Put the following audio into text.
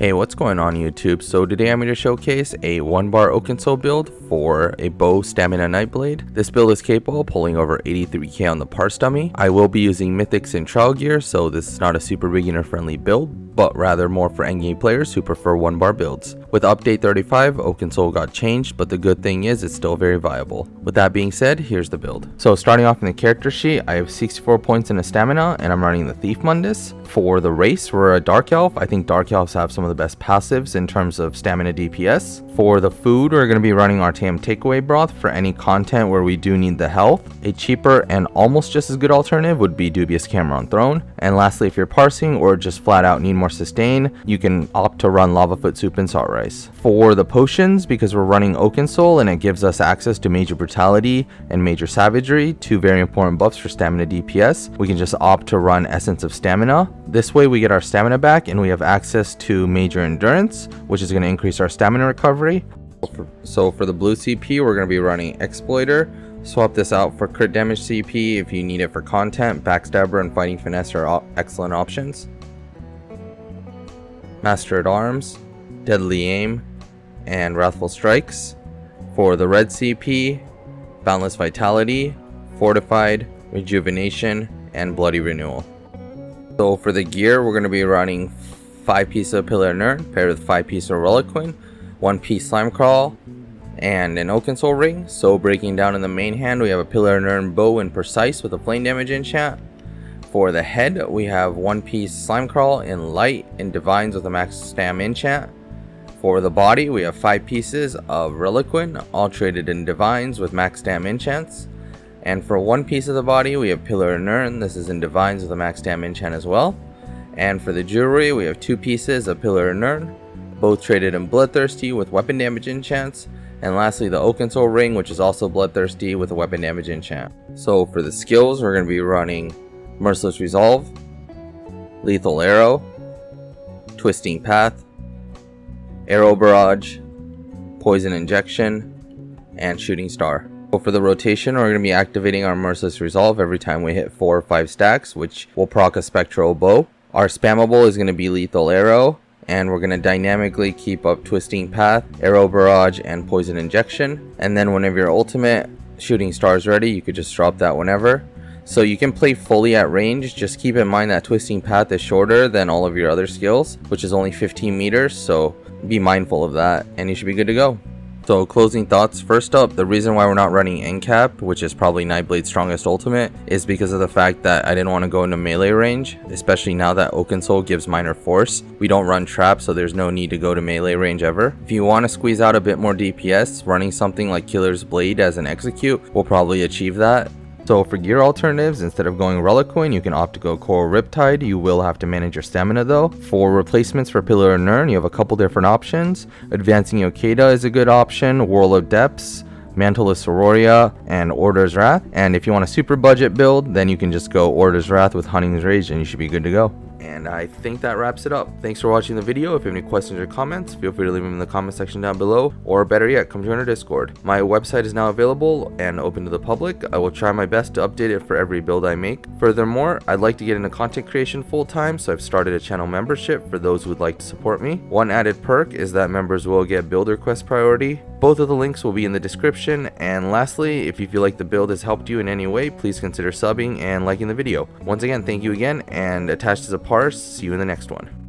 Hey, what's going on YouTube? So today I'm going to showcase a 1-bar Oakensoul build for a bow stamina Nightblade. This build is capable of pulling over 83k on the parse dummy. I will be using mythics and trial gear, so this is not a super beginner friendly build, but rather more for endgame players who prefer 1-bar builds. With update 35, Oakensoul got changed, but the good thing is it's still very viable. With that being said, here's the build. So starting off in the character sheet, I have 64 points in a stamina, and I'm running the Thief Mundus. For the race, we're a Dark Elf. I think Dark Elves have some of the best passives in terms of stamina DPS. For the food, we're going to be running our TM Takeaway Broth for any content where we do need the health. A cheaper and almost just as good alternative would be Dubious Cameron Throne. And lastly, if you're parsing or just flat out need more sustain, you can opt to run Lavafoot Soup and Salt Rice. For the potions, because we're running Oakensoul and it gives us access to Major Brutality and Major Savagery, two very important buffs for stamina DPS, we can just opt to run Essence of Stamina. This way we get our stamina back and we have access to Major Endurance, which is going to increase our stamina recovery. So for the blue CP, we're going to be running Exploiter. Swap this out for crit damage CP if you need it for content. Backstabber and Fighting Finesse are excellent options. Master at Arms, Deadly Aim, and Wrathful Strikes. For the red CP, Boundless Vitality, Fortified, Rejuvenation, and Bloody Renewal. So for the gear, we're going to be running 5 pieces of Pillar Nerd paired with 5 pieces of Reliquin, 1 piece Slime Crawl, and an Oakensoul Ring. So breaking down in the main hand, we have a Pillar Nerd bow and Precise with a flame damage enchant. For the head, we have 1 piece Slime Crawl in Light and Divines with a max stam enchant. For the body, we have 5 pieces of Reliquin, all traded in Divines with max stam enchants. And for 1 piece of the body, we have Pillar Nern. This is in Divines with a max stam enchant as well. And for the jewelry, we have 2 pieces of Pillar Nern, both traded in Bloodthirsty with weapon damage enchants. And lastly, the Oakensoul Ring, which is also Bloodthirsty with a weapon damage enchant. So for the skills, we're going to be running Merciless Resolve, Lethal Arrow, Twisting Path, Arrow Barrage, Poison Injection, and Shooting Star. So for the rotation, we're going to be activating our Merciless Resolve every time we hit 4 or 5 stacks, which will proc a Spectral Bow. Our spammable is going to be Lethal Arrow, and we're going to dynamically keep up Twisting Path, Arrow Barrage, and Poison Injection. And then whenever your ultimate Shooting Star is ready, you could just drop that whenever. So you can play fully at range. Just keep in mind that Twisting Path is shorter than all of your other skills, which is only 15 meters, so be mindful of that and you should be good to go. So closing thoughts, first up, the reason why we're not running Encap, which is probably Nightblade's strongest ultimate, is because of the fact that I didn't want to go into melee range, especially now that Oakensoul gives minor force. We don't run traps, so there's no need to go to melee range ever. If you want to squeeze out a bit more DPS, running something like Killer's Blade as an execute will probably achieve that. So for gear alternatives, instead of going Reliquin, you can opt to go Coral Riptide. You will have to manage your stamina though. For replacements for Pillar and Nern, you have a couple different options. Advancing Yokeda is a good option, Whirl of Depths, Mantle of Sororia, and Order's Wrath. And if you want a super budget build, then you can just go Order's Wrath with Hunting's Rage and you should be good to go. And I think that wraps it up. Thanks for watching the video. If you have any questions or comments, feel free to leave them in the comment section down below, or better yet, come join our Discord. My website is now available and open to the public. I will try my best to update it for every build I make. Furthermore, I'd like to get into content creation full time, so I've started a channel membership for those who would like to support me. One added perk is that members will get build request priority. Both of the links will be in the description. And lastly, if you feel like the build has helped you in any way, please consider subbing and liking the video. Once again, thank you again, and attached is a parse. See you in the next one.